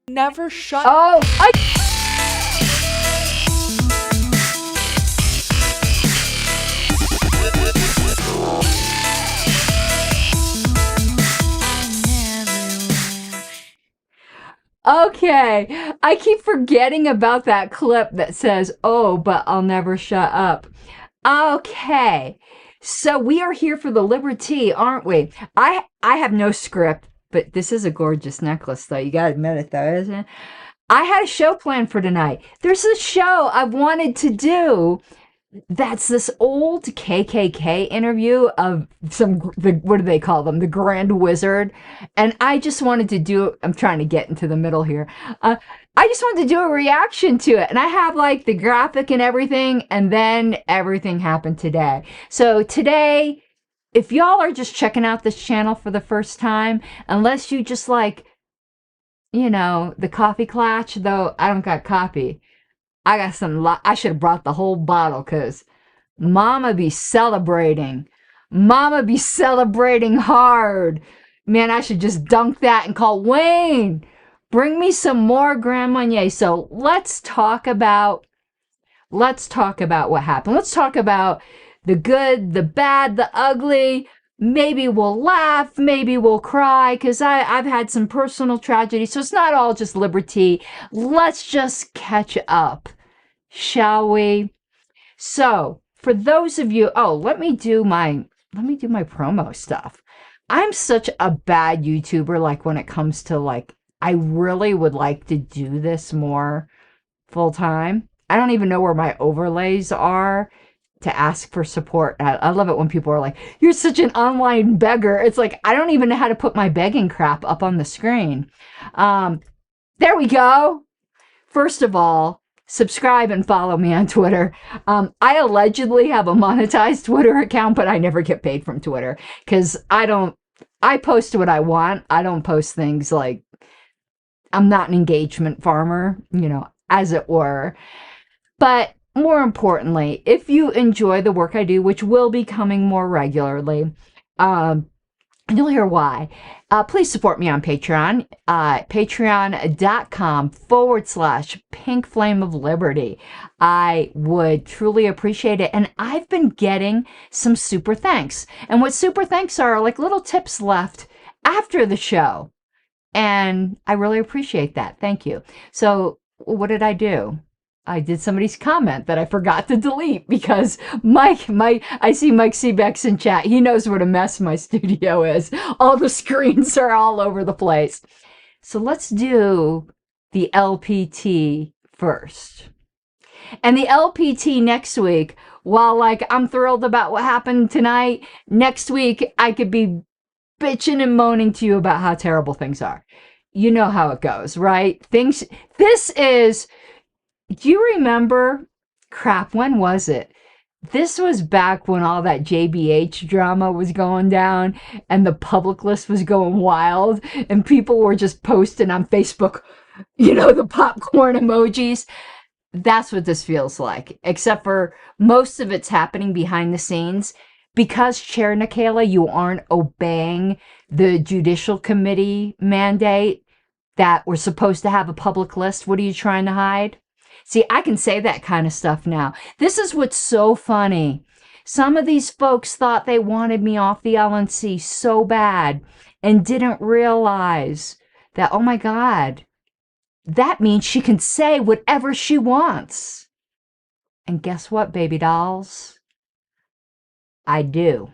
Never shut. Oh, okay. I keep forgetting about that clip that says, "Oh, but I'll never shut up." Okay. So we are here for the liberty, aren't we? I have no script, but this is a gorgeous necklace though. You gotta admit it though, isn't it? I had a show planned for tonight. There's a show I've wanted to do. That's this old KKK interview of what do they call them? The Grand Wizard. And I just wanted to do, I'm trying to get into the middle here. I just wanted to do a reaction to it. And I have like the graphic and everything. And then everything happened today. So today, if y'all are just checking out this channel for the first time, unless you just like, the coffee clutch, though I don't got coffee. I got some, I should have brought the whole bottle because Mama be celebrating. Mama be celebrating hard. Man, I should just dunk that and call Wayne. Bring me some more Grand Marnier. So let's talk about what happened. Let's talk about the good, the bad, the ugly. Maybe we'll laugh, maybe we'll cry, because I've had some personal tragedy, so it's not all just liberty. Let's just catch up, shall we? So, for those of you, let me do my promo stuff. I'm such a bad YouTuber, like when it comes to like, I really would like to do this more full time. I don't even know where my overlays are to ask for support. I love it when people are like, you're such an online beggar. It's like, I don't even know how to put my begging crap up on the screen. There we go. First of all, subscribe and follow me on Twitter. I allegedly have a monetized Twitter account, but I never get paid from Twitter because I post what I want. I don't post things like, I'm not an engagement farmer, as it were. But more importantly, if you enjoy the work I do, which will be coming more regularly, you'll hear why. Please support me on Patreon, patreon.com/Pink Flame of Liberty. I would truly appreciate it. And I've been getting some super thanks. And what super thanks are like little tips left after the show. And I really appreciate that. Thank you. So what did I do? I did somebody's comment that I forgot to delete because I see Mike Seebeck's in chat. He knows what a mess my studio is. All the screens are all over the place. So let's do the LPT first. And the LPT next week, while like I'm thrilled about what happened tonight, next week I could be bitching and moaning to you about how terrible things are. You know how it goes, right? Do you remember? Crap, when was it? This was back when all that JBH drama was going down and the public list was going wild and people were just posting on Facebook, the popcorn emojis. That's what this feels like, except for most of it's happening behind the scenes. Because, Chair Nikayla, you aren't obeying the Judicial Committee mandate that we're supposed to have a public list. What are you trying to hide? See, I can say that kind of stuff now. This is what's so funny. Some of these folks thought they wanted me off the LNC so bad and didn't realize that, oh my God, that means she can say whatever she wants. And guess what, baby dolls? I do.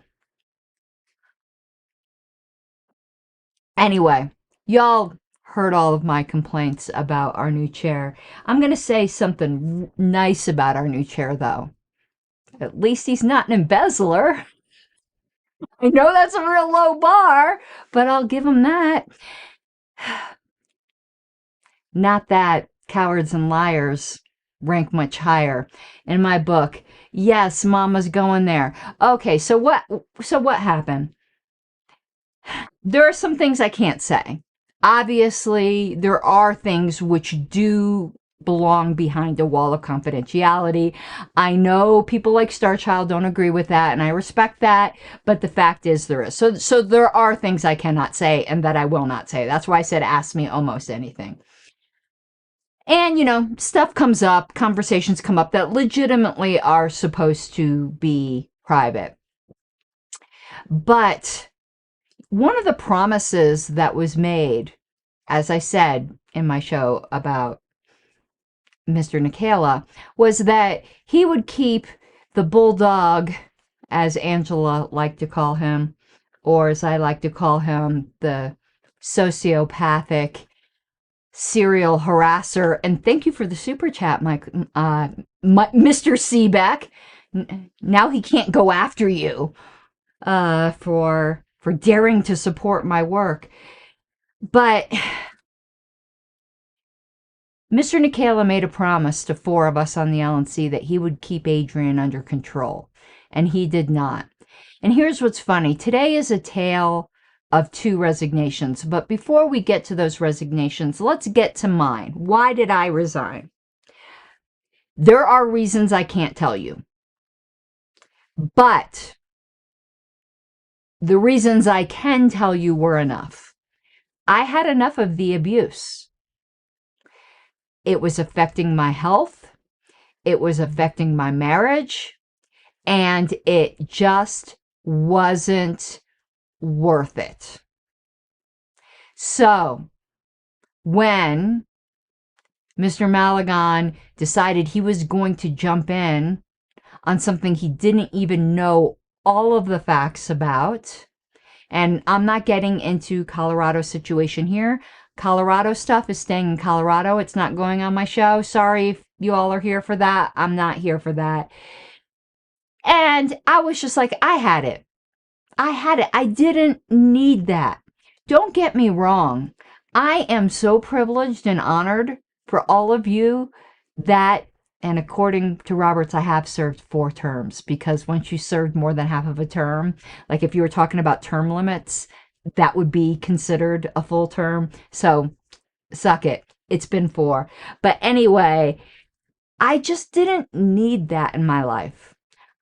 Anyway, y'all heard all of my complaints about our new chair. I'm going to say something nice about our new chair, though. At least he's not an embezzler. I know that's a real low bar, but I'll give him that. Not that cowards and liars rank much higher in my book. Yes, Mama's going there. Okay, so what happened? There are some things I can't say. Obviously, there are things which do belong behind a wall of confidentiality. I know people like Starchild don't agree with that, and I respect that, but the fact is there is. So there are things I cannot say and that I will not say. That's why I said ask me almost anything. And, stuff comes up, conversations come up that legitimately are supposed to be private. But one of the promises that was made, as I said in my show about Mr. Nikela, was that he would keep the bulldog, as Angela liked to call him, or as I like to call him, the sociopathic serial harasser. And thank you for the super chat, Mr. Seebeck. Now he can't go after you for daring to support my work. But Mr. Nikela made a promise to 4 of us on the LNC that he would keep Adrian under control, and he did not. And here's what's funny. Today is a tale of 2 resignations, but before we get to those resignations, let's get to mine. Why did I resign? There are reasons I can't tell you, but the reasons I can tell you were enough. I had enough of the abuse. It was affecting my health. It was affecting my marriage. And it just wasn't worth it. So when Mr. Malagon decided he was going to jump in on something he didn't even know all of the facts about, and I'm not getting into Colorado situation here. Colorado stuff is staying in Colorado. It's not going on my show. Sorry if you all are here for that. I'm not here for that. And I was just like, I had it. I didn't need that. Don't get me wrong. I am so privileged and honored for all of you that, and according to Roberts, I have served 4 terms, because once you served more than half of a term, like if you were talking about term limits, that would be considered a full term. So suck it. It's been 4. But anyway, I just didn't need that in my life.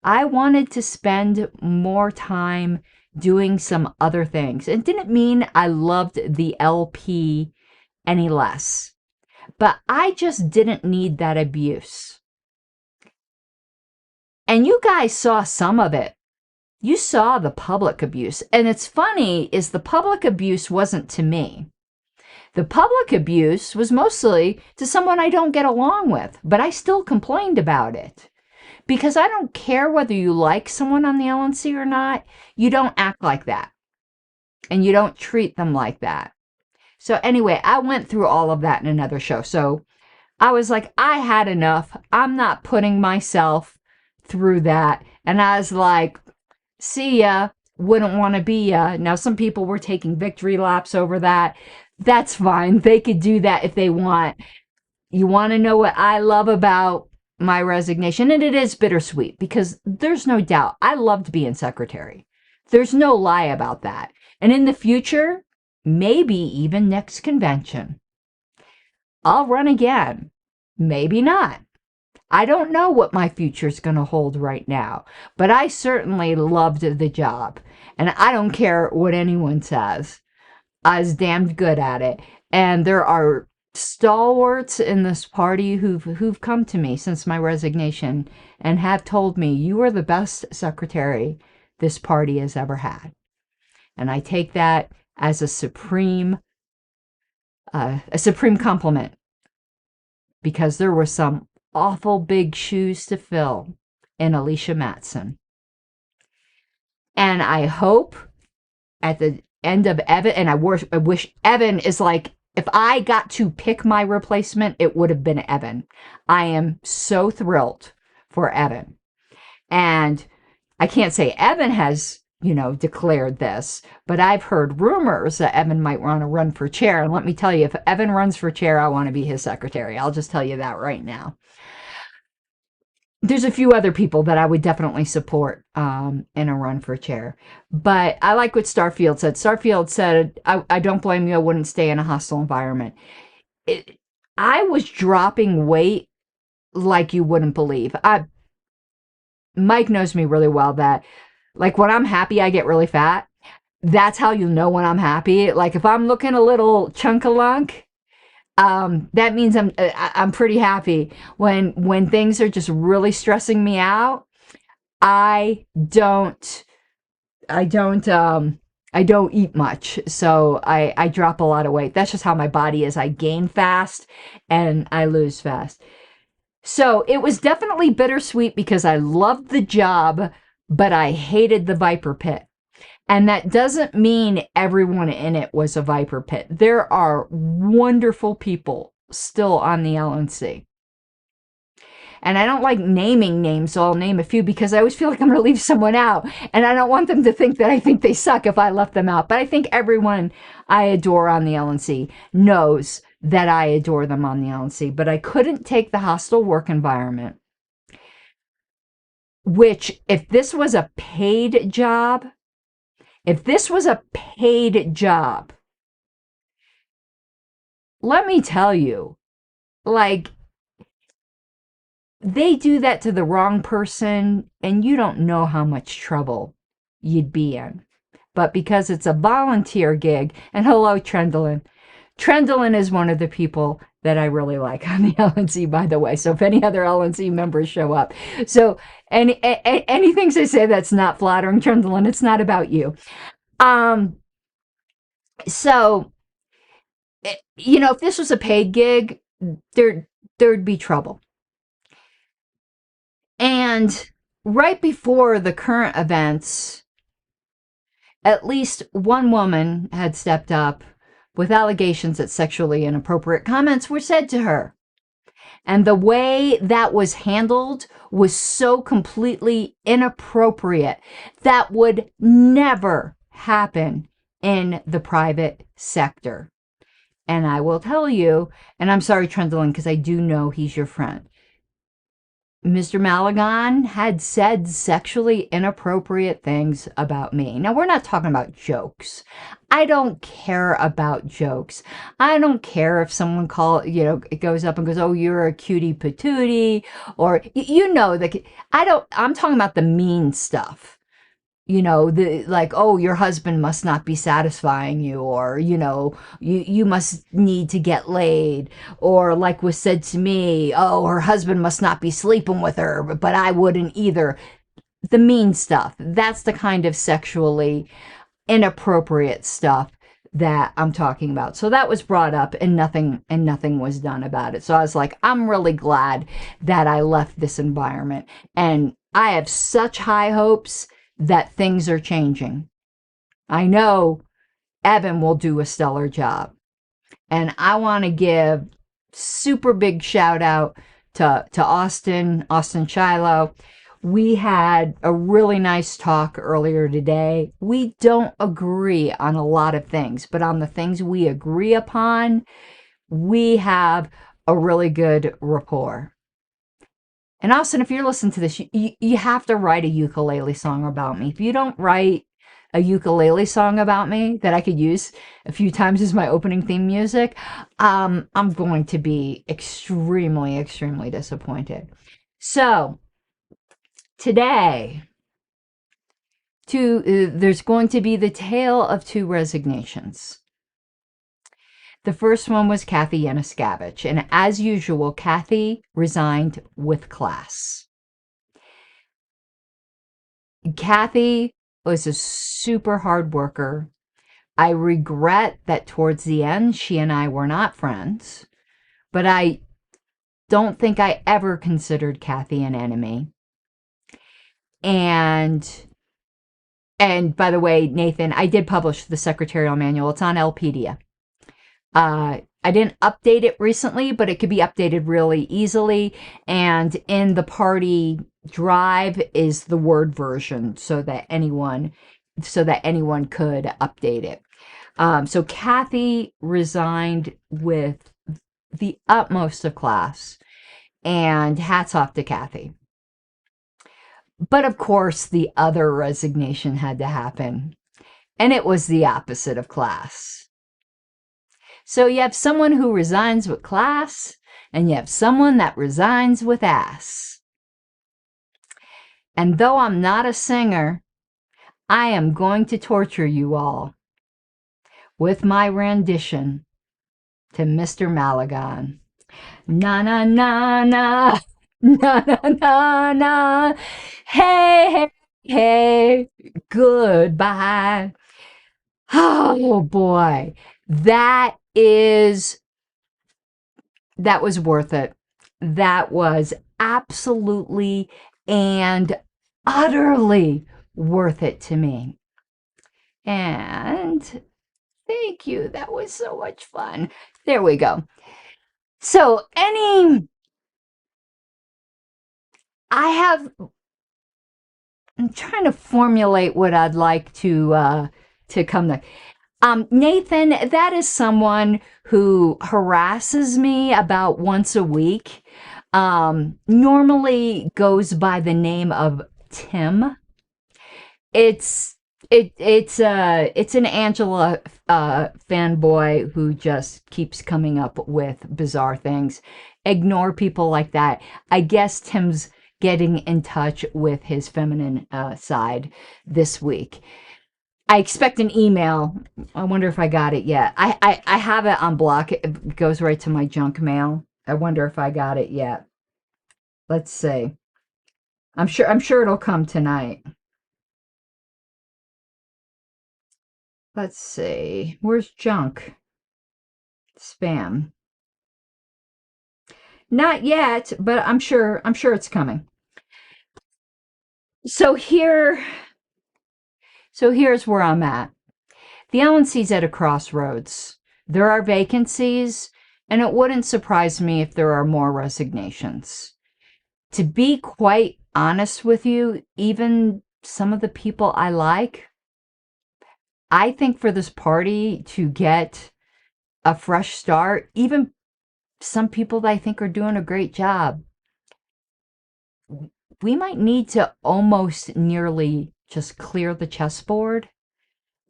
I wanted to spend more time doing some other things. It didn't mean I loved the LP any less, but I just didn't need that abuse. And you guys saw some of it. You saw the public abuse. And it's funny is the public abuse wasn't to me. The public abuse was mostly to someone I don't get along with, but I still complained about it. Because I don't care whether you like someone on the LNC or not, you don't act like that. And you don't treat them like that. So anyway, I went through all of that in another show. So I was like, I had enough. I'm not putting myself through that. And I was like, see ya, wouldn't want to be ya. Now, some people were taking victory laps over that. That's fine. They could do that if they want. You want to know what I love about my resignation? And it is bittersweet, because there's no doubt I loved being secretary. There's no lie about that. And in the future, maybe even next convention, I'll run again. Maybe not. I don't know what my future's going to hold right now, but I certainly loved the job. And I don't care what anyone says. I was damned good at it. And there are stalwarts in this party who've come to me since my resignation and have told me, you are the best secretary this party has ever had. And I take that as a supreme compliment, because there were some awful big shoes to fill in Alicia Matson. And I hope at the end of Evan, and I wish Evan is like, if I got to pick my replacement, it would have been Evan. I am so thrilled for Evan. And I can't say Evan has, declared this, but I've heard rumors that Evan might want to run for chair. And let me tell you, if Evan runs for chair, I want to be his secretary. I'll just tell you that right now. There's a few other people that I would definitely support in a run for chair. But I like what Starfield said. Starfield said, I don't blame you. I wouldn't stay in a hostile environment. I was dropping weight like you wouldn't believe. Mike knows me really well that, like, when I'm happy, I get really fat. That's how you know when I'm happy. Like, if I'm looking a little chunk-a-lunk, That means I'm pretty happy. When things are just really stressing me out, I don't I don't I don't eat much. So I drop a lot of weight. That's just how my body is. I gain fast and I lose fast. So it was definitely bittersweet because I loved the job, but I hated the Viper Pit. And that doesn't mean everyone in it was a Viper Pit. There are wonderful people still on the LNC. And I don't like naming names, so I'll name a few because I always feel like I'm going to leave someone out. And I don't want them to think that I think they suck if I left them out. But I think everyone I adore on the LNC knows that I adore them on the LNC. But I couldn't take the hostile work environment, which if this was a paid job, let me tell you, like, they do that to the wrong person and you don't know how much trouble you'd be in. But because it's a volunteer gig, and hello, Trendlin. Trendlin is one of the people that I really like on the LNC, by the way. So if any other LNC members show up. So anything they say that's not flattering, Trendlin, it's not about you. So, you know, if this was a paid gig, there'd be trouble. And right before the current events, at least one woman had stepped up with allegations that sexually inappropriate comments were said to her. And the way that was handled was so completely inappropriate that would never happen in the private sector. And I will tell you, and I'm sorry, Trendlin, because I do know he's your friend. Mr. Malagon had said sexually inappropriate things about me. Now, we're not talking about jokes. I don't care about jokes. I don't care if someone it goes up and goes, oh, you're a cutie patootie, or, I'm talking about the mean stuff. Oh, your husband must not be satisfying you, or, you must need to get laid, or like was said to me, oh, her husband must not be sleeping with her, but I wouldn't either. The mean stuff. That's the kind of sexually inappropriate stuff that I'm talking about. So that was brought up and nothing was done about it. So I was like, I'm really glad that I left this environment, and I have such high hopes that things are changing. I know Evan will do a stellar job. And I want to give super big shout out to Austin Shiloh. We had a really nice talk earlier today. We don't agree on a lot of things, but on the things we agree upon, we have a really good rapport. And Austin, if you're listening to this, you have to write a ukulele song about me. If you don't write a ukulele song about me that I could use a few times as my opening theme music, I'm going to be extremely, extremely disappointed. So today, there's going to be the tale of two resignations. The first one was Kathy Yanuskavich, and as usual, Kathy resigned with class. Kathy was a super hard worker. I regret that towards the end, she and I were not friends, but I don't think I ever considered Kathy an enemy. And by the way, Nathan, I did publish the secretarial manual. It's on LPedia. I didn't update it recently, but it could be updated really easily. And in the party drive is the Word version so that anyone could update it. So Kathy resigned with the utmost of class, and hats off to Kathy. But of course, the other resignation had to happen, and it was the opposite of class. So you have someone who resigns with class, and you have someone that resigns with ass. And though I'm not a singer, I am going to torture you all with my rendition to Mr. Malagon. Na na na na. Na na na na. Hey, hey, hey. Goodbye. Oh boy. That was worth it. That was absolutely and utterly worth it to me. And thank you. That was so much fun. There we go. So, I'm trying to formulate what I'd like to come next. Nathan, that is someone who harasses me about once a week. Normally goes by the name of Tim. It's it's an Angela fanboy who just keeps coming up with bizarre things. Ignore people like that. I guess Tim's getting in touch with his feminine side this week. I expect an email. I wonder if I got it yet. I have it on block. It goes right to my junk mail. I wonder if I got it yet. Let's see. I'm sure it'll come tonight. Let's see. Where's junk? Spam. Not yet, but I'm sure it's coming. So here's where I'm at. The LNC's at a crossroads. There are vacancies, and it wouldn't surprise me if there are more resignations. To be quite honest with you, even some of the people I like, I think for this party to get a fresh start, even some people that I think are doing a great job, we might need to almost nearly just clear the chessboard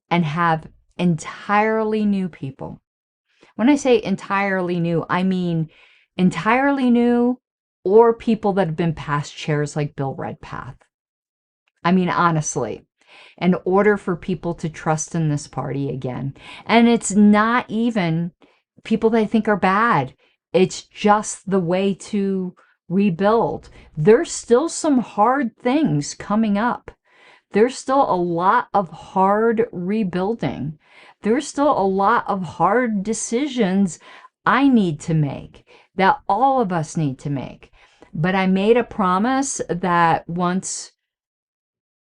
and have entirely new people. When I say entirely new, I mean entirely new or people that have been past chairs like Bill Redpath. I mean, honestly, in order for people to trust in this party again. And it's not even people that I think are bad. It's just the way to rebuild. There's still some hard things coming up. There's still a lot of hard rebuilding. There's still a lot of hard decisions I need to make, that all of us need to make. But I made a promise that once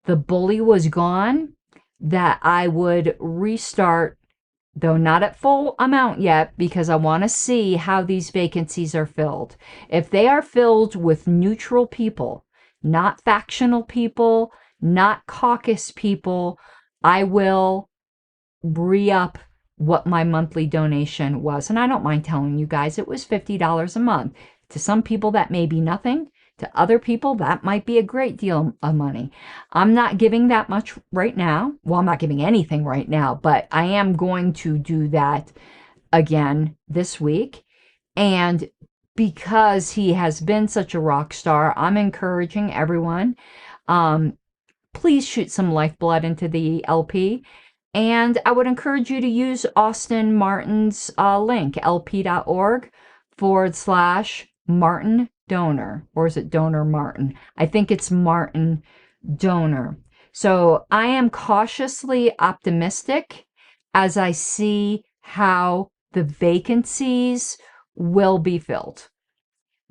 the bully was gone, that I would restart, though not at full amount yet, because I want to see how these vacancies are filled. If they are filled with neutral people, not factional people, not caucus people, I will re-up what my monthly donation was. And I don't mind telling you guys, it was $50 a month. To some people, that may be nothing. To other people, that might be a great deal of money. I'm not giving that much right now. Well, I'm not giving anything right now, but I am going to do that again this week. And because he has been such a rock star, I'm encouraging everyone, please shoot some lifeblood into the LP. And I would encourage you to use Austin Martin's link, lp.org/Martin Donor. Or is it Donor Martin? I think it's Martin Donor. So I am cautiously optimistic as I see how the vacancies will be filled.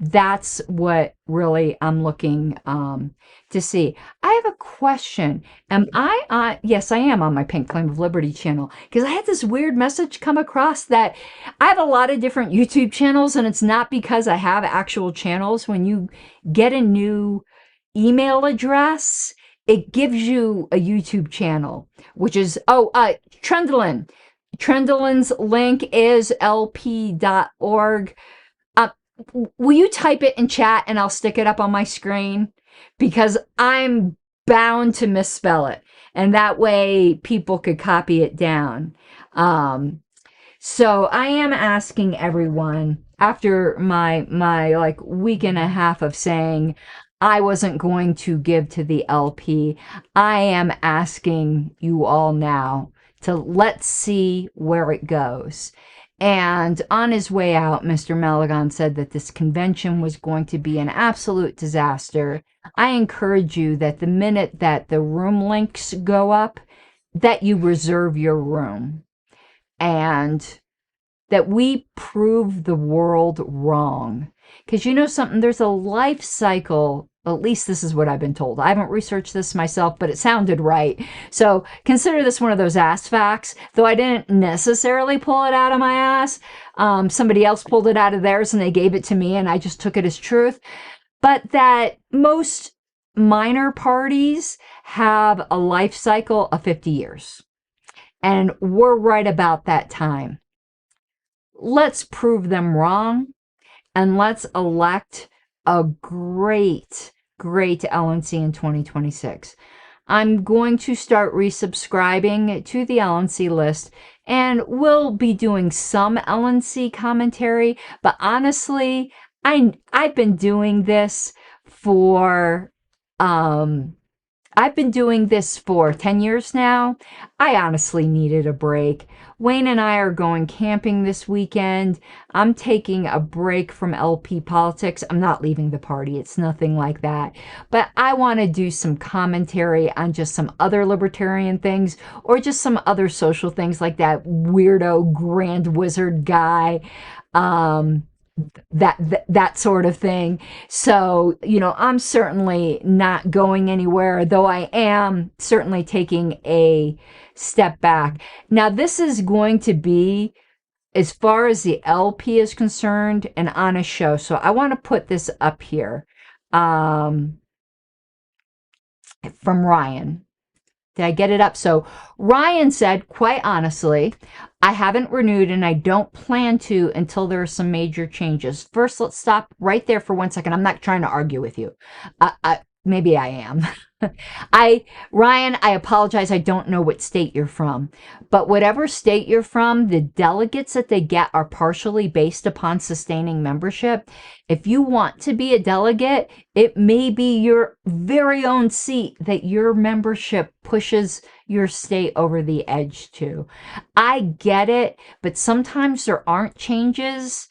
That's what really I'm looking to see. I have a question. Am I yes, I am on my Pink Flame of Liberty channel, because I had this weird message come across that I have a lot of different YouTube channels, and it's not because I have actual channels. When you get a new email address, it gives you a YouTube channel, which is, Trendlin. Trendlin's link is lp.org. Will you type it in chat and I'll stick it up on my screen? Because I'm bound to misspell it. And that way people could copy it down. So I am asking everyone, after my like week and a half of saying I wasn't going to give to the LP, I am asking you all now to let's see where it goes. And on his way out, Mr. Malagon said that this convention was going to be an absolute disaster. I encourage you that the minute that the room links go up, that you reserve your room. And that we prove the world wrong. Because you know something, there's a life cycle. At least this is what I've been told. I haven't researched this myself, but it sounded right. So consider this one of those ass facts, though I didn't necessarily pull it out of my ass. Somebody else pulled it out of theirs and they gave it to me and I just took it as truth. But that most minor parties have a life cycle of 50 years. And we're right about that time. Let's prove them wrong and let's elect a great LNC in 2026. I'm going to start resubscribing to the LNC list and we'll be doing some LNC commentary, but honestly, I've been doing this for 10 years now. I honestly needed a break. Wayne and I are going camping this weekend. I'm taking a break from LP politics. I'm not leaving the party. It's nothing like that. But I want to do some commentary on just some other libertarian things or just some other social things like that weirdo grand wizard guy. That sort of thing. So, I'm certainly not going anywhere, though I am certainly taking a step back. Now, this is going to be, as far as the LP is concerned, an honest show. So I want to put this up here from Ryan. Did I get it up? So Ryan said, quite honestly, I haven't renewed and I don't plan to until there are some major changes. First, let's stop right there for 1 second. I'm not trying to argue with you. Maybe I am. Ryan, I apologize. I don't know what state you're from, but whatever state you're from, the delegates that they get are partially based upon sustaining membership. If you want to be a delegate, it may be your very own seat that your membership pushes your state over the edge to. I get it, but sometimes there aren't changes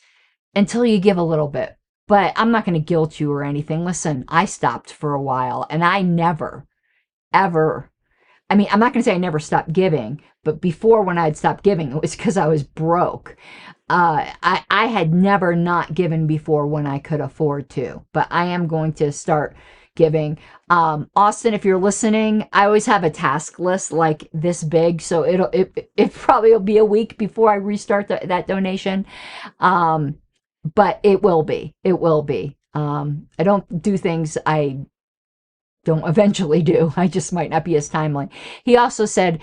until you give a little bit. But I'm not going to guilt you or anything. Listen, I stopped for a while and I never, ever, I'm not going to say I never stopped giving, but before when I'd stopped giving, it was because I was broke. I had never not given before when I could afford to, but I am going to start giving. Austin, if you're listening, I always have a task list like this big, so it probably will be a week before I restart that donation. But it will be. I don't do things I don't eventually do. I just might not be as timely. He also said,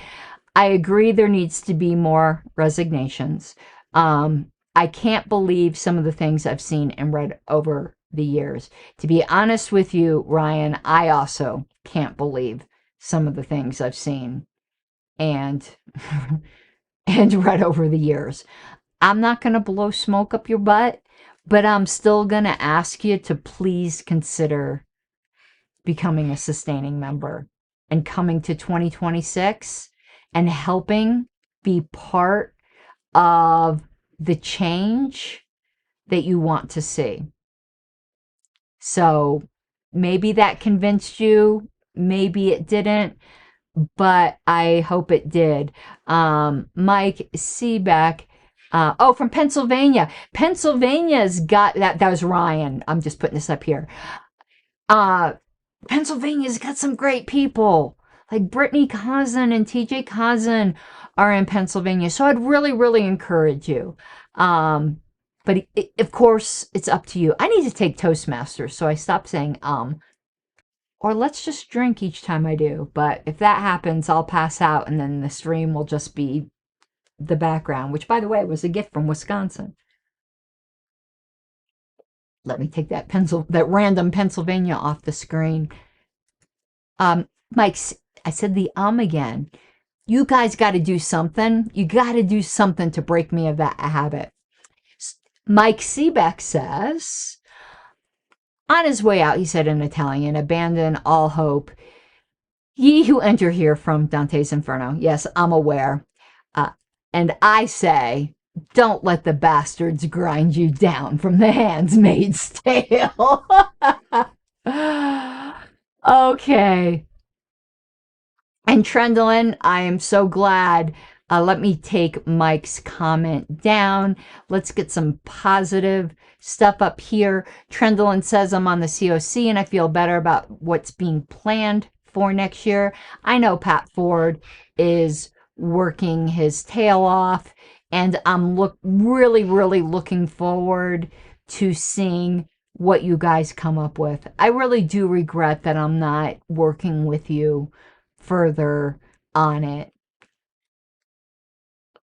I agree there needs to be more resignations. I can't believe some of the things I've seen and read over the years. To be honest with you, Ryan, I also can't believe some of the things I've seen and read over the years. I'm not going to blow smoke up your butt, but I'm still going to ask you to please consider becoming a sustaining member and coming to 2026 and helping be part of the change that you want to see. So maybe that convinced you, maybe it didn't, but I hope it did. Mike Seebeck, from Pennsylvania. Pennsylvania's got that. That was Ryan. I'm just putting this up here. Pennsylvania's got some great people. Like Brittany Cousin and TJ Cousin are in Pennsylvania. So I'd really, really encourage you. But of course, it's up to you. I need to take Toastmasters, so I stopped saying or let's just drink each time I do. But if that happens, I'll pass out and then the stream will just be the background, which, by the way, was a gift from Wisconsin. Let me take that random Pennsylvania off the screen. Mike, I said the again. You guys got to do something. You got to do something to break me of that habit. Mike Seebeck says, on his way out, he said in Italian, abandon all hope. Ye who enter here from Dante's Inferno. Yes, I'm aware. And I say, Don't let the bastards grind you down from the Handmaid's Tale. Okay. And Trendlin, I am so glad. Let me take Mike's comment down. Let's get some positive stuff up here. Trendlin says, I'm on the COC and I feel better about what's being planned for next year. I know Pat Ford is working his tail off, and I'm really, really looking forward to seeing what you guys come up with. I really do regret that I'm not working with you further on it.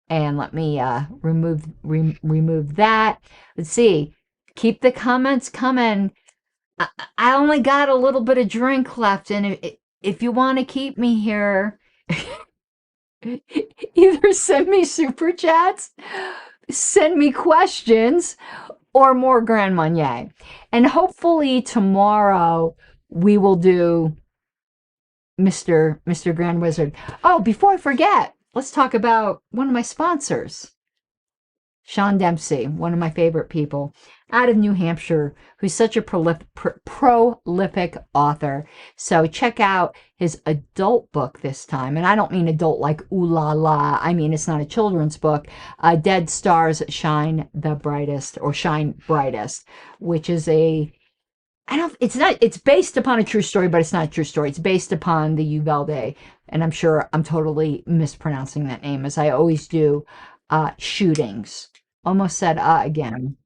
And let me remove that. Let's see. Keep the comments coming. I only got a little bit of drink left, and if you want to keep me here, either send me super chats, send me questions, or more Grand Marnier. And hopefully tomorrow we will do Mr. Grand Wizard. Oh, before I forget, let's talk about one of my sponsors, Sean Dempsey, one of my favorite people out of New Hampshire, who's such a prolific author. So check out his adult book this time. And I don't mean adult like ooh la la. I mean, it's not a children's book. Dead Stars Shine the Brightest, or Shine Brightest, which is it's based upon a true story, but it's not a true story. It's based upon the Uvalde, and I'm sure I'm totally mispronouncing that name, as I always do, shootings. Almost said again.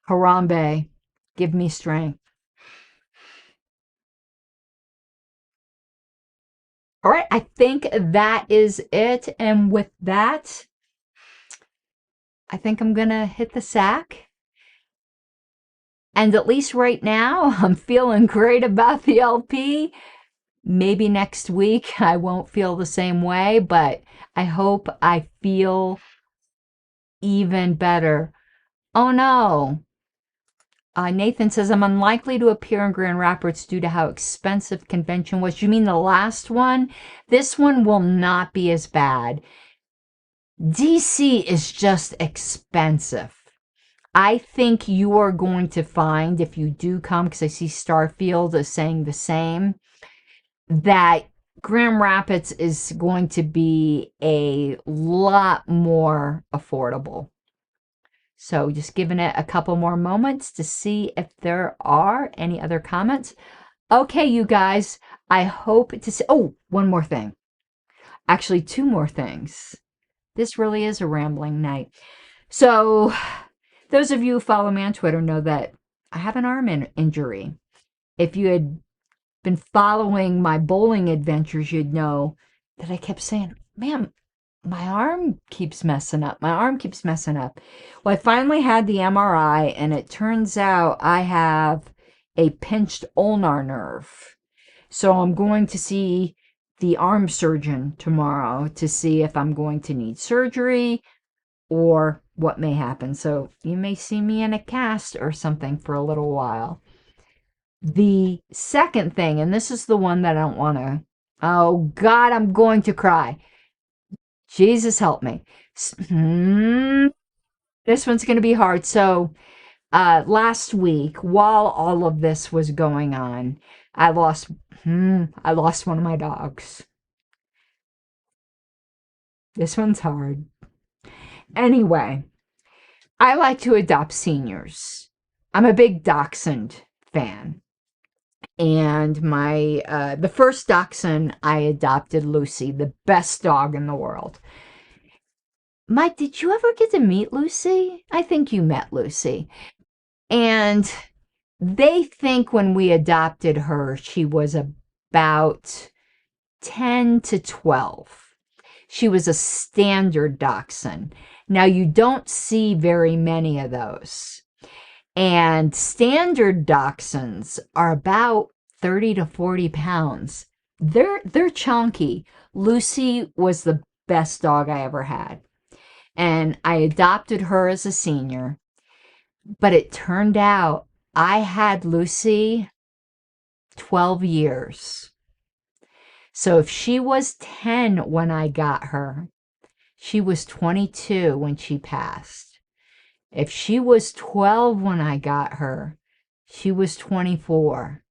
Harambe, give me strength. All right, I think that is it. And with that, I think I'm going to hit the sack. And at least right now, I'm feeling great about the LP. Maybe next week I won't feel the same way, but I hope I feel even better. Oh no. Nathan says, I'm unlikely to appear in Grand Rapids due to how expensive convention was. You mean the last one? This one will not be as bad. DC is just expensive. I think you are going to find, if you do come, because I see Starfield is saying the same, that Grand Rapids is going to be a lot more affordable. So just giving it a couple more moments to see if there are any other comments. Okay, you guys, I hope to see. Oh, one more thing. Actually, two more things. This really is a rambling night. So those of you who follow me on Twitter know that I have an arm injury. If you had been following my bowling adventures, you'd know that I kept saying, man, my arm keeps messing up. My arm keeps messing up. Well, I finally had the MRI, and it turns out I have a pinched ulnar nerve. So I'm going to see the arm surgeon tomorrow to see if I'm going to need surgery or what may happen. So you may see me in a cast or something for a little while. The second thing, and this is the one that I don't want to, oh God, I'm going to cry. Jesus help me. This one's going to be hard. So last week, while all of this was going on, I lost one of my dogs. This one's hard. Anyway, I like to adopt seniors. I'm a big dachshund fan. And the first dachshund I adopted, Lucy, the best dog in the world. Mike, did you ever get to meet Lucy? I think you met Lucy. And they think when we adopted her, she was about 10 to 12. She was a standard dachshund. Now, you don't see very many of those. And standard dachshunds are about 30 to 40 pounds. They're chunky. Lucy was the best dog I ever had. And I adopted her as a senior. But it turned out I had Lucy 12 years. So if she was 10 when I got her, She was 22 when she passed. If she was 12 when I got her, she was 24.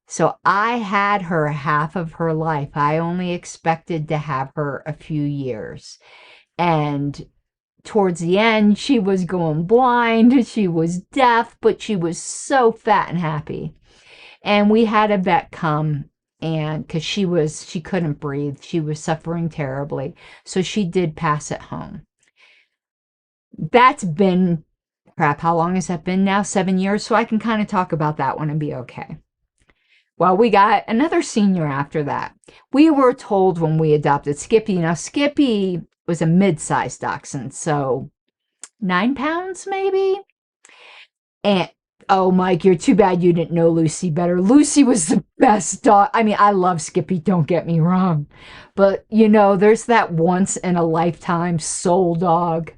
So I had her half of her life. I only expected to have her a few years. And towards the end, she was going blind. She was deaf, but she was so fat and happy. And we had a vet come, and because she couldn't breathe, she was suffering terribly. So she did pass at home. That's been, crap, how long has that been now? 7 years. So I can kind of talk about that one and be okay. Well, we got another senior after that. We were told when we adopted Skippy. Now, Skippy was a mid-sized dachshund, so 9 pounds maybe. And oh, Mike, you're too bad you didn't know Lucy better. Lucy was the best dog. I mean, I love Skippy, don't get me wrong. But, there's that once in a lifetime soul dog.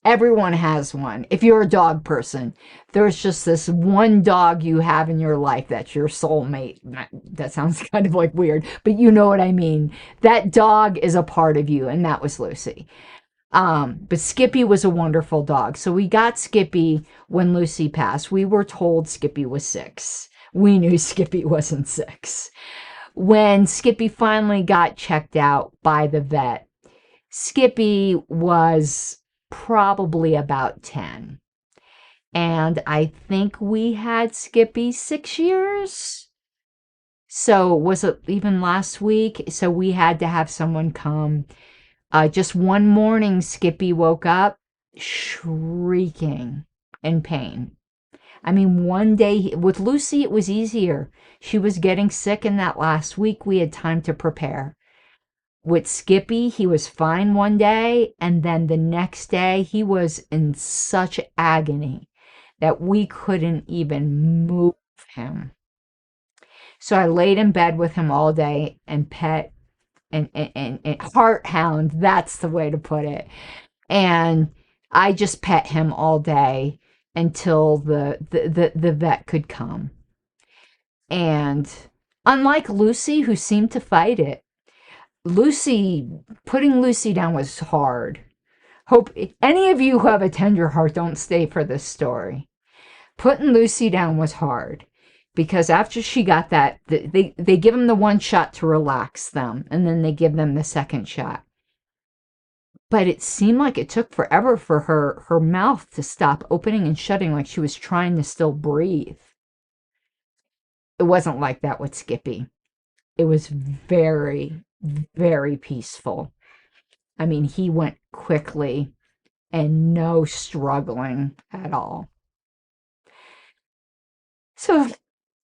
Everyone has one. If you're a dog person, there's just this one dog you have in your life that's your soulmate. That sounds kind of like weird, but you know what I mean. That dog is a part of you, and that was Lucy. But Skippy was a wonderful dog. So we got Skippy when Lucy passed. We were told Skippy was 6. We knew Skippy wasn't 6. When Skippy finally got checked out by the vet, Skippy was probably about 10. And I think we had Skippy 6 years. So was it even last week? So we had to have someone come. Just one morning, Skippy woke up shrieking in pain. I mean, one day, with Lucy, it was easier. She was getting sick, and that last week, we had time to prepare. With Skippy, he was fine one day, and then the next day, he was in such agony that we couldn't even move him. So I laid in bed with him all day and pet and heart hound, that's the way to put it. And I just pet him all day until the vet could come. And unlike Lucy, who seemed to fight it, putting Lucy down was hard. Hope any of you who have a tender heart don't stay for this story. Putting Lucy down was hard. Because after she got that, they give them the one shot to relax them, and then they give them the second shot. But it seemed like it took forever for her mouth to stop opening and shutting, like she was trying to still breathe. It wasn't like that with Skippy. It was very, very peaceful. I mean, he went quickly and no struggling at all. So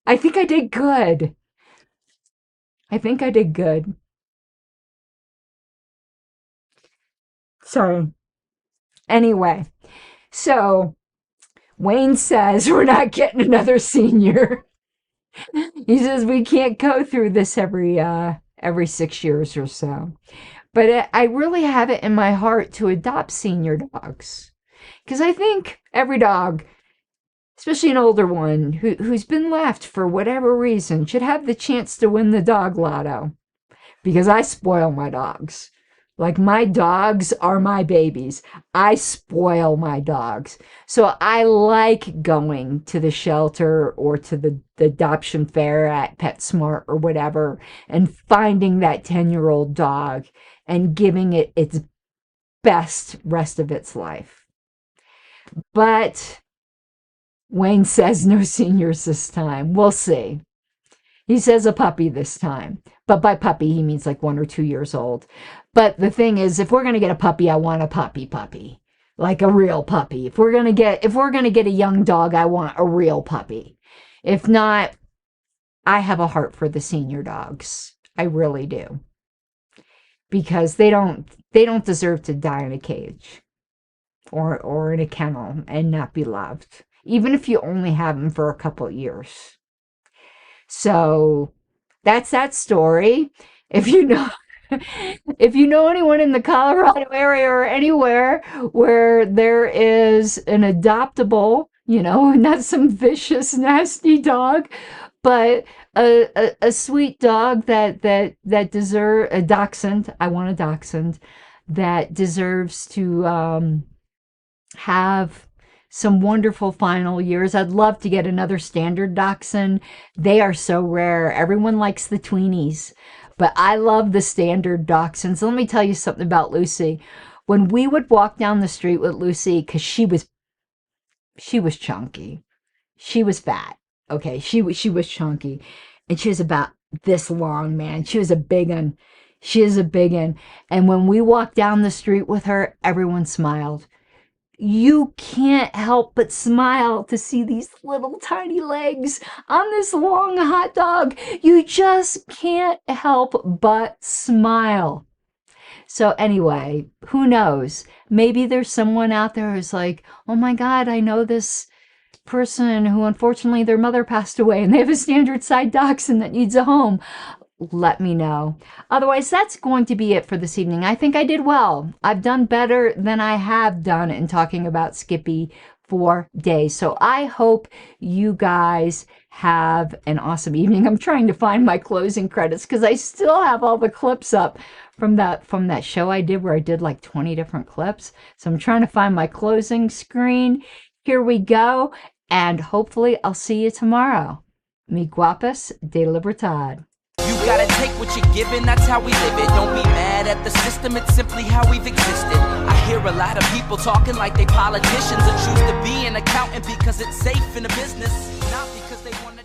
I think I did good. So, anyway, so Wayne says we're not getting another senior. He says we can't go through this every 6 years or so. But I really have it in my heart to adopt senior dogs. Because I think every dog, especially an older one who's been left for whatever reason, should have the chance to win the dog lotto. Because I spoil my dogs. Like, my dogs are my babies. I spoil my dogs. So I like going to the shelter or to the adoption fair at PetSmart or whatever and finding that 10-year-old dog and giving it its best rest of its life. But Wayne says no seniors this time. We'll see. He says a puppy this time. But by puppy, he means like 1 or 2 years old. But the thing is, if we're going to get a puppy, I want a puppy. Like a real puppy. If we're going to get a young dog, I want a real puppy. If not, I have a heart for the senior dogs. I really do. Because they don't deserve to die in a cage or in a kennel and not be loved. Even if you only have them for a couple years. So that's that story. If you know anyone in the Colorado area or anywhere where there is an adoptable, not some vicious, nasty dog, but a sweet dog that deserves a dachshund. I want a dachshund that deserves to have some wonderful final years. I'd love to get another standard dachshund. They are so rare. Everyone likes the tweenies, but I love the standard dachshunds. Let me tell you something about Lucy. When we would walk down the street with Lucy, because she was chunky, she was fat. Okay, she was chunky, and she was about this long, man. She was a big one. She is a big one. And when we walked down the street with her, everyone smiled. You can't help but smile to see these little tiny legs on this long hot dog. You just can't help but smile. So anyway, who knows? Maybe there's someone out there who's like, oh my God, I know this person who unfortunately their mother passed away and they have a standard side dachshund that needs a home. Let me know. Otherwise, that's going to be it for this evening. I think I did well. I've done better than I have done in talking about Skippy for days. So I hope you guys have an awesome evening. I'm trying to find my closing credits because I still have all the clips up from that show I did where I did like 20 different clips. So I'm trying to find my closing screen. Here we go. And hopefully I'll see you tomorrow. Mi guapas de libertad. You gotta take what you're given, that's how we live it. Don't be mad at the system, it's simply how we've existed. I hear a lot of people talking like they politicians and choose to be an accountant because it's safe in the business, not because they want